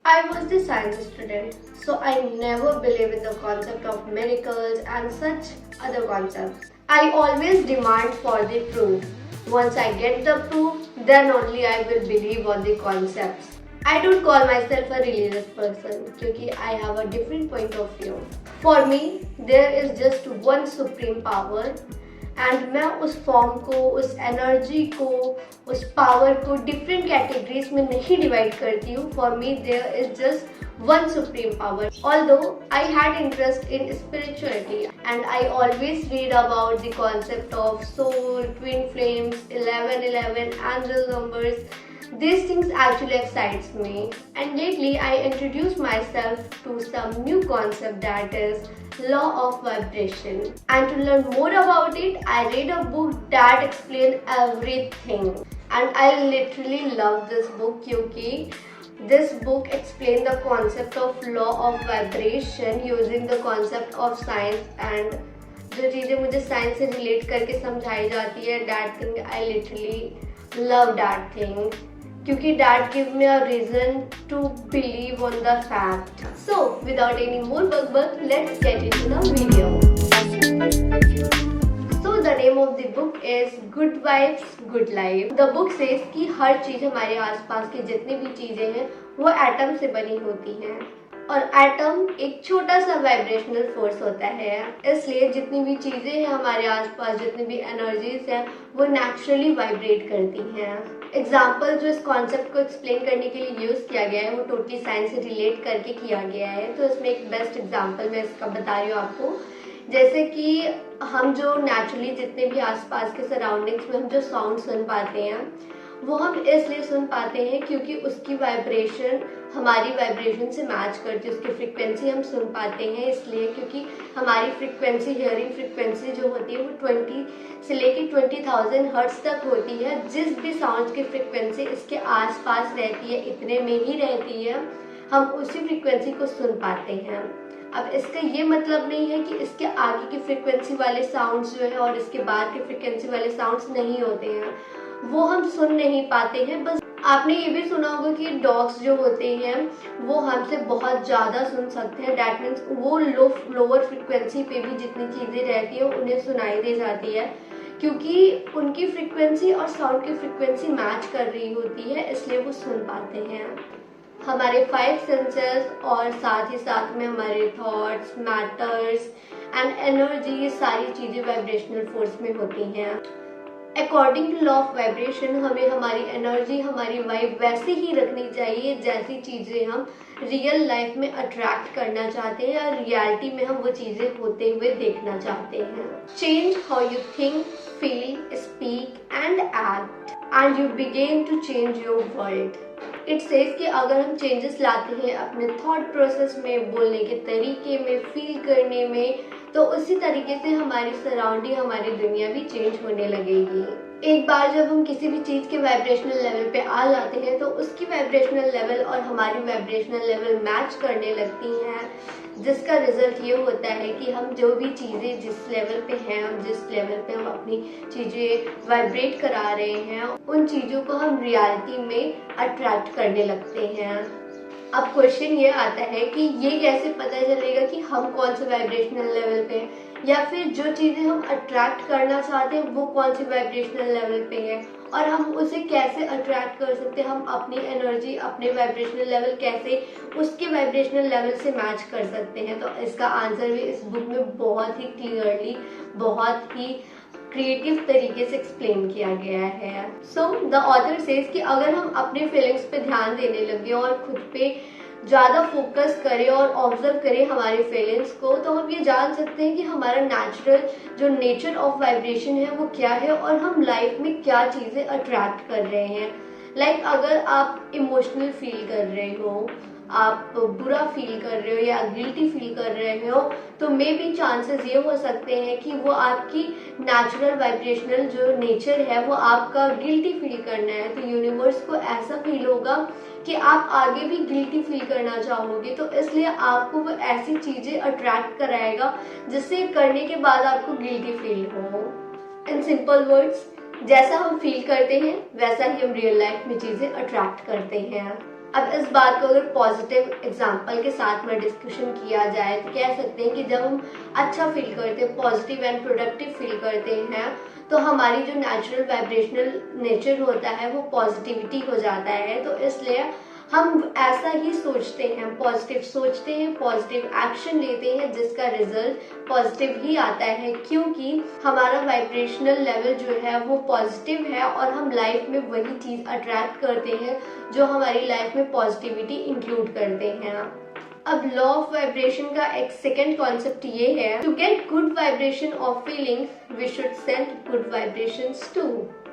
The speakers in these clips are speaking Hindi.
I was the science student, so I never believed in the concept of miracles and such other concepts. I always demand for the proof. Once I get the proof, then only I will believe on the concepts. I don't call myself a religious person because I have a different point of view. For me, there is just one supreme power and मैं उस फॉर्म को, उस एनर्जी को, उस पावर को डिफरेंट कैटेगरीज में नहीं डिवाइड करती हूँ. For me there is just one supreme power. Although I had interest in spirituality and I always read about the concept of soul, twin flames, 1111, angel numbers. These things actually excites me, and lately I introduced myself to some new concept, that is law of vibration. And to learn more about it, I read a book that explains everything, and I literally love this book क्योंकि this book explains the concept of law of vibration using the concept of science, and जो चीज़ें मुझे साइंस से रिलेट करके समझाई जाती है, that thing I literally love that thing क्योंकि that gives me a reason to believe on the fact. So without any more bug, let's get into the video. So the name of the book is Good Vibes Good Life. The book says कि हर चीज हमारे आसपास की जितनी भी चीजें हैं वो एटम से बनी होती हैं, और एटम एक छोटा सा वाइब्रेशनल फोर्स होता है. इसलिए जितनी भी चीजें हैं हमारे आसपास, जितनी भी एनर्जीज हैं, वो नेचुरली वाइब्रेट करती हैं. एग्जाम्पल जो इस कॉन्सेप्ट को एक्सप्लेन करने के लिए यूज किया गया है वो टोटली साइंस से रिलेट करके किया गया है. तो इसमें एक बेस्ट एग्जाम्पल मैं इसका बता रही हूँ आपको. जैसे कि हम जो नेचुरली जितने भी आसपास के सराउंडिंग्स में हम जो साउंड सुन पाते हैं वो हम इसलिए सुन पाते हैं क्योंकि उसकी वाइब्रेशन हमारी वाइब्रेशन से मैच करती है. उसकी फ्रिक्वेंसी हम सुन पाते हैं इसलिए क्योंकि हमारी फ्रिक्वेंसी, हियरिंग फ्रिक्वेंसी जो होती है वो 20 से लेके 20,000 हर्ट्ज तक होती है. जिस भी साउंड की फ्रिक्वेंसी इसके आसपास रहती है, इतने में ही रहती है, हम उसी फ्रिक्वेंसी को सुन पाते हैं. अब इसका ये मतलब नहीं है कि इसके आगे की फ्रिक्वेंसी वाले साउंड्स जो है और इसके बाद की फ्रिक्वेंसी वाले साउंड्स नहीं होते हैं, वो हम सुन नहीं पाते हैं. बस आपने ये भी सुना होगा कि डॉग्स जो होते हैं वो हमसे बहुत ज़्यादा सुन सकते हैं. डैट मीन्स वो लोअर फ्रिक्वेंसी पे भी जितनी चीज़ें रहती है उन्हें सुनाई दे जाती है क्योंकि उनकी फ्रिक्वेंसी और साउंड की फ्रिक्वेंसी मैच कर रही होती है, इसलिए वो सुन पाते हैं. हमारे 5 सेंसेस और साथ ही साथ में हमारे थॉट्स, मैटर्स एंड एनर्जी, सारी चीज़ें वाइब्रेशनल फोर्स में होती हैं. According to law of vibration हमें हमारी एनर्जी, हमारी वाइब वैसे ही रखनी चाहिए जैसी चीज़ें हम रियल लाइफ में अट्रैक्ट करना चाहते हैं या रियलिटी में हम वो चीज़ें होते हुए देखना चाहते हैं. Change how you think, feel, speak and act and you begin to change your world. It says कि अगर हम चेंजेस लाते हैं अपने थॉट प्रोसेस में, बोलने के तरीके में, फील करने में, तो उसी तरीके से हमारी सराउंडिंग, हमारी दुनिया भी चेंज होने लगेगी. एक बार जब हम किसी भी चीज़ के वाइब्रेशनल लेवल पे आ जाते हैं तो उसकी वाइब्रेशनल लेवल और हमारी वाइब्रेशनल लेवल मैच करने लगती हैं, जिसका रिजल्ट ये होता है कि हम जो भी चीज़ें जिस लेवल पे हैं और जिस लेवल पे हम अपनी चीज़ें वाइब्रेट करा रहे हैं उन चीज़ों को हम रियलिटी में अट्रैक्ट करने लगते हैं. अब क्वेश्चन ये आता है कि ये कैसे पता चलेगा कि हम कौन से वाइब्रेशनल लेवल पे हैं, या फिर जो चीज़ें हम अट्रैक्ट करना चाहते हैं वो कौन सी वाइब्रेशनल लेवल पे है, और हम उसे कैसे अट्रैक्ट कर सकते हैं. हम अपनी एनर्जी, अपने वाइब्रेशनल लेवल कैसे उसके वाइब्रेशनल लेवल से मैच कर सकते हैं. तो इसका आंसर भी इस बुक में बहुत ही क्लियरली, बहुत ही क्रिएटिव तरीके से एक्सप्लेन किया गया है. सो द ऑथर सेज कि अगर हम अपने फीलिंग्स पे ध्यान देने लगे और खुद पे ज़्यादा फोकस करें और ऑब्जर्व करें हमारी फीलिंग्स को, तो हम ये जान सकते हैं कि हमारा नेचुरल जो नेचर ऑफ वाइब्रेशन है वो क्या है और हम लाइफ में क्या चीज़ें अट्रैक्ट कर रहे हैं. लाइक अगर आप इमोशनल फील कर रहे हो, आप बुरा फील कर रहे हो या गिल्टी फील कर रहे हो, तो मे बी चांसेस ये हो सकते हैं कि वो आपकी नेचुरल वाइब्रेशनल जो नेचर है वो आपका गिल्टी फील करना है. तो यूनिवर्स को ऐसा फील होगा कि आप आगे भी गिल्टी फील करना चाहोगे, तो इसलिए आपको वो ऐसी चीज़ें अट्रैक्ट कराएगा जिससे करने के बाद आपको गिल्टी फील हो. इन सिंपल वर्ड्स, जैसा हम फील करते हैं वैसा ही हम रियल लाइफ में चीज़ें अट्रैक्ट करते हैं. अब इस बात को अगर पॉजिटिव एग्जांपल के साथ में डिस्कशन किया जाए तो कह सकते हैं कि जब हम अच्छा फील करते हैं, पॉजिटिव एंड प्रोडक्टिव फील करते हैं, तो हमारी जो नेचुरल वाइब्रेशनल नेचर होता है वो पॉजिटिविटी हो जाता है। तो इसलिए हम ऐसा ही सोचते हैं, पॉजिटिव सोचते हैं, पॉजिटिव एक्शन लेते हैं, जिसका रिजल्ट पॉजिटिव ही आता है, क्योंकि हमारा वाइब्रेशनल लेवल जो है वो पॉजिटिव है और हम लाइफ में वही चीज अट्रैक्ट करते हैं जो हमारी लाइफ में पॉजिटिविटी इंक्लूड करते हैं। अब लॉ ऑफ वाइब्रेशन का एक सेकेंड कॉन्सेप्ट ये है, to get good vibration of feelings we should send good vibrations to.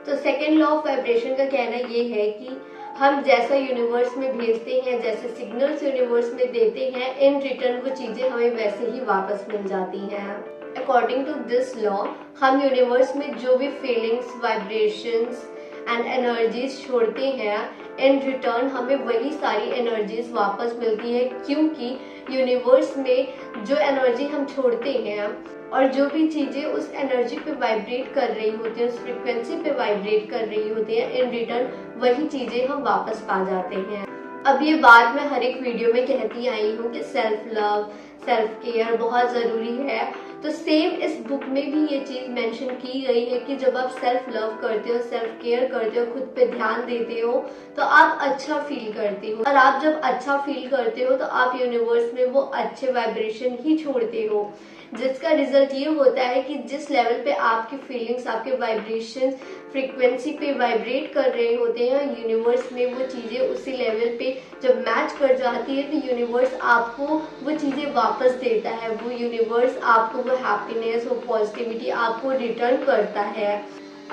तो सेकेंड लॉ ऑफ वाइब्रेशन का कहना ये है कि हम जैसा यूनिवर्स में भेजते हैं, जैसे सिग्नल्स यूनिवर्स में देते हैं, इन रिटर्न वो चीजें हमें वैसे ही वापस मिल जाती हैं। अकॉर्डिंग टू दिस लॉ हम यूनिवर्स में जो भी फीलिंग्स, वाइब्रेशंस एंड एनर्जीज छोड़ते हैं, इन रिटर्न हमें वही सारी एनर्जीज वापस मिलती है, क्योंकि यूनिवर्स में जो एनर्जी हम छोड़ते हैं और जो भी चीजें उस एनर्जी पे वाइब्रेट कर रही होती है, उस फ्रिक्वेंसी पे वाइब्रेट कर रही होती है, इन रिटर्न वही चीजें हम वापस पा जाते हैं। अब ये बात मैं हर एक वीडियो में कहती आई हूँ कि सेल्फ लव, सेल्फ केयर बहुत जरूरी है। तो सेम इस बुक में भी ये चीज मेंशन की गई है कि जब आप सेल्फ लव करते हो, सेल्फ केयर करते हो, खुद पे ध्यान देते हो, तो आप अच्छा फील करते हो, और आप जब अच्छा फील करते हो तो आप यूनिवर्स में वो अच्छे वाइब्रेशन ही छोड़ते हो, जिसका रिजल्ट ये होता है कि जिस लेवल पे आपकी फीलिंग्स, आपके वाइब्रेशन फ्रीक्वेंसी पे वाइब्रेट कर रहे होते हैं, यूनिवर्स में वो चीजें उसी लेवल पे जब मैच कर जाती है तो यूनिवर्स आपको वो चीजें वापस देता है, वो यूनिवर्स आपको वो हैप्पीनेस, वो पॉजिटिविटी आपको रिटर्न करता है।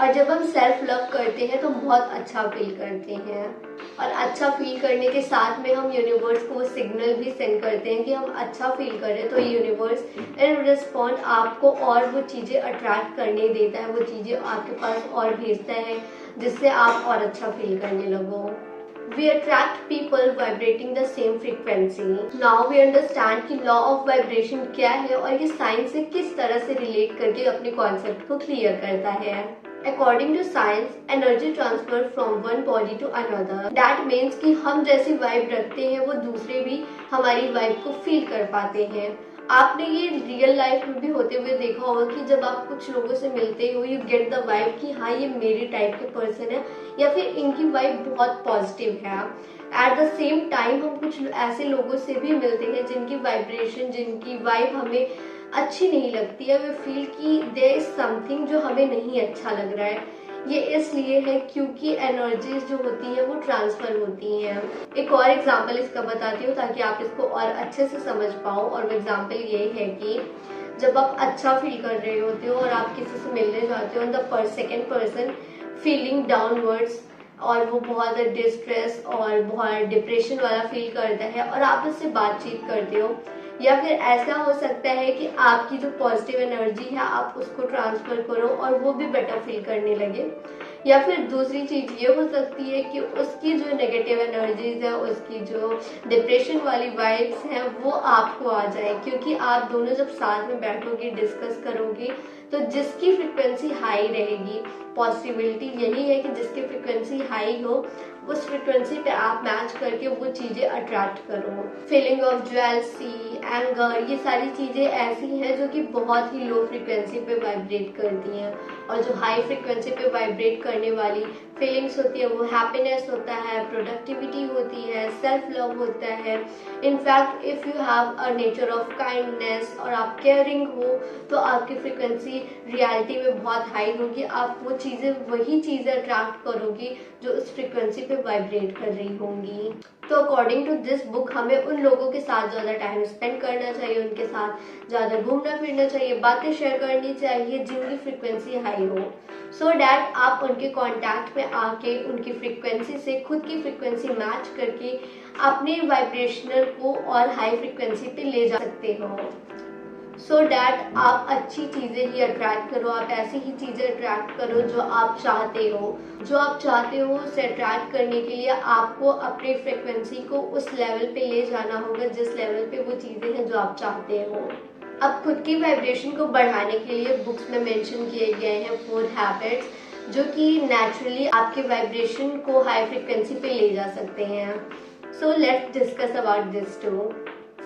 और जब हम सेल्फ लव करते हैं तो बहुत अच्छा फील करते हैं, और अच्छा फील करने के साथ में हम यूनिवर्स को वो सिग्नल भी सेंड करते हैं कि हम अच्छा फील कर रहे हैं, तो यूनिवर्स इन रिस्पॉन्ड आपको और वो चीजें अट्रैक्ट करने देता है, वो चीजें आपके पास और भेजता है, जिससे आप और अच्छा फील करने लगो। We attract people vibrating the same frequency. Now we understand कि law of vibration क्या है और ये साइंस से किस तरह से रिलेट करके अपने कॉन्सेप्ट को क्लियर करता है। According to science, energy transfer from one body to another. That means कि हम जैसी वाइब रखते हैं वो दूसरे भी हमारी वाइब को फील कर पाते हैं। आपने ये रियल लाइफ में भी होते हुए देखा होगा कि जब आप कुछ लोगों से मिलते हो, यू गेट द वाइब कि हाँ ये मेरे टाइप के पर्सन है, या फिर इनकी वाइब बहुत पॉजिटिव है। एट द सेम टाइम हम कुछ ऐसे लोगों से भी मिलते हैं जिनकी वाइब्रेशन, जिनकी वाइब हमें अच्छी नहीं लगती है, वे फील कि देयर इज समथिंग जो हमें नहीं अच्छा लग रहा है। ये इसलिए है क्योंकि एनर्जीज जो होती है वो ट्रांसफर होती हैं। एक और एग्जांपल इसका बताती हूँ ताकि आप इसको और अच्छे से समझ पाओ, और वो एग्जांपल ये है कि जब आप अच्छा फील कर रहे होते हो और आप किसी से मिलने जाते हो, the second person feeling downwards, और वो बहुत डिस्ट्रेस और बहुत डिप्रेशन वाला फील करता है, और आप उससे बातचीत करते हो, या फिर ऐसा हो सकता है कि आपकी जो पॉजिटिव एनर्जी है आप उसको ट्रांसफर करो और वो भी बेटर फील करने लगे। या फिर दूसरी चीज ये हो सकती है कि उसकी जो नेगेटिव एनर्जीज है, उसकी जो डिप्रेशन वाली वाइब्स हैं वो आपको आ जाए, क्योंकि आप दोनों जब साथ में बैठोगे, डिस्कस करोगे, तो जिसकी फ्रिक्वेंसी हाई रहेगी, पॉसिबिलिटी यही है कि जिसकी फ्रिक्वेंसी हाई हो उस फ्रिक्वेंसी पे आप मैच करके वो चीजें अट्रैक्ट करो। फीलिंग ऑफ जेलसी, एंगर, ये सारी चीजें ऐसी हैं जो कि बहुत ही लो फ्रिक्वेंसी पे वाइब्रेट करती हैं, और जो हाई फ्रिक्वेंसी पे वाइब्रेट करने वाली फीलिंग्स होती है वो हैप्पीनेस होता है, प्रोडक्टिविटी होती है, सेल्फ लव होता है। In fact if you have a nature of kindness और आप केयरिंग हो तो आपकी फ्रिक्वेंसी रियलिटी में बहुत हाई होगी, आप वो चीजें, वही चीजें अट्रैक्ट करोगी जो उस फ्रिक्वेंसी पे वाइब्रेट कर रही होंगी। तो अकॉर्डिंग टू दिस बुक हमें उन लोगों के साथ ज्यादा टाइम स्पेंड करना चाहिए, उनके साथ ज्यादा घूमना फिरना चाहिए, बातें शेयर करनी चाहिए जिनकी फ्रिक्वेंसी हाई हो, सो डैट आप उनके कांटेक्ट में आके उनकी फ्रिक्वेंसी से खुद की फ्रिक्वेंसी मैच करके अपने वाइब्रेशनल को और हाई फ्रिक्वेंसी पे ले जा सकते हो, सो डैट आप अच्छी चीजें ही अट्रैक्ट करो, आप ऐसी ही चीजें अट्रैक्ट करो जो आप चाहते हो। जो आप चाहते हो उसे अट्रैक्ट करने के लिए आपको अपने फ्रिक्वेंसी को उस लेवल पे ले जाना होगा जिस लेवल पे वो चीजें हैं जो आप चाहते हो। अब खुद की वाइब्रेशन को बढ़ाने के लिए बुक्स में मेंशन किए गए हैं 4 हैबिट्स जो कि नेचुरली आपके वाइब्रेशन को हाई फ्रिक्वेंसी पे ले जा सकते हैं। So let's discuss about this too.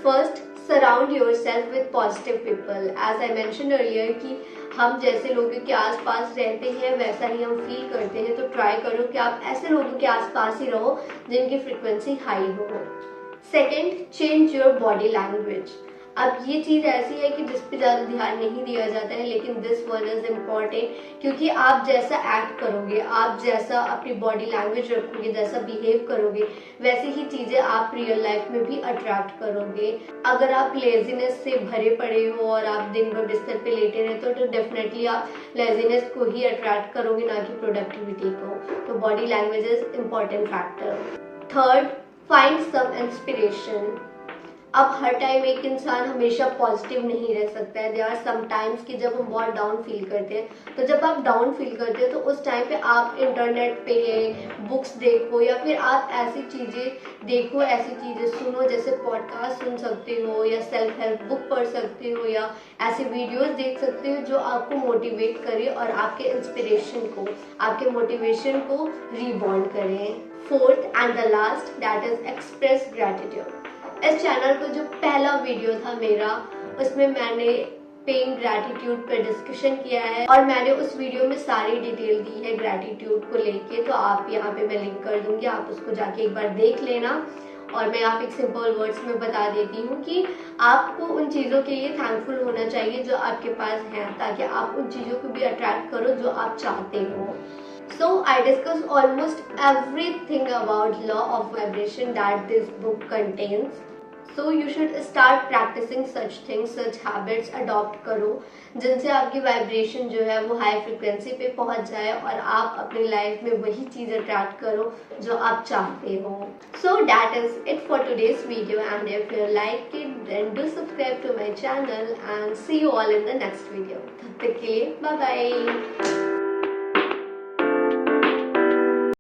First, surround yourself with positive people. As I mentioned earlier कि हम जैसे लोगों के आसपास रहते हैं वैसा ही हम फील करते हैं, तो ट्राई करो कि आप ऐसे लोगों के आसपास ही रहो जिनकी फ्रीक्वेंसी हाई हो। Second, change your body language. अब ये चीज़ ऐसी है कि जिस पे ज़्यादा ध्यान नहीं दिया जाता है, लेकिन दिस वन इज इम्पॉर्टेंट, क्योंकि आप जैसा एक्ट करोगे, आप जैसा अपनी बॉडी लैंग्वेज रखोगे, जैसा बिहेव करोगे, वैसी ही चीज़ें आप रियल लाइफ में भी अट्रैक्ट करोगे। अगर आप लेजीनेस से भरे पड़े हो और आप दिन भर बिस्तर पे लेटे रहते हो, तो डेफिनेटली आप लेजीनेस को ही अट्रैक्ट करोगे, ना कि प्रोडक्टिविटी को। तो body language is important factor. Third, find some inspiration. अब हर टाइम एक इंसान हमेशा पॉजिटिव नहीं रह सकता है। देयर आर सम टाइम्स कि जब हम बहुत डाउन फील करते हैं, तो जब आप डाउन फील करते हो तो उस टाइम पे आप इंटरनेट पे बुक्स देखो, या फिर आप ऐसी चीज़ें देखो, ऐसी चीज़ें सुनो, जैसे पॉडकास्ट सुन सकते हो, या सेल्फ हेल्प बुक पढ़ सकते हो, या ऐसे वीडियोस देख सकते हो जो आपको मोटिवेट करे और आपके इंस्पिरेशन को, आपके मोटिवेशन को रीबॉर्न करें। Fourth and the last, that is express gratitude. इस चैनल पर जो पहला वीडियो था मेरा, उसमें मैंने पेइंग ग्रैटिट्यूड पर डिस्कशन किया है, और मैंने उस वीडियो में सारी डिटेल दी है ग्रैटिट्यूड को लेके, तो आप यहाँ पे मैं लिंक कर दूंगी, आप उसको जाके एक बार देख लेना। और मैं आप एक सिंपल वर्ड्स में बता देती हूँ कि आपको उन चीज़ों के लिए थैंकफुल होना चाहिए जो आपके पास हैं, ताकि आप उन चीज़ों को भी अट्रैक्ट करो जो आप चाहते हो। So I discuss almost everything about law of vibration that this book contains. So you should start practicing such things, such habits adopt करो, जिनसे आपकी वाइब्रेशन जो है वो हाई फ्रिक्वेंसी पे पहुंच जाए और आप अपनी लाइफ में वही चीज़ अट्रैक्ट करो जो आप चाहते हो। So that is it for today's video, and if you like it then do subscribe to my channel and see you all in the next video. तब तक के लिए bye bye.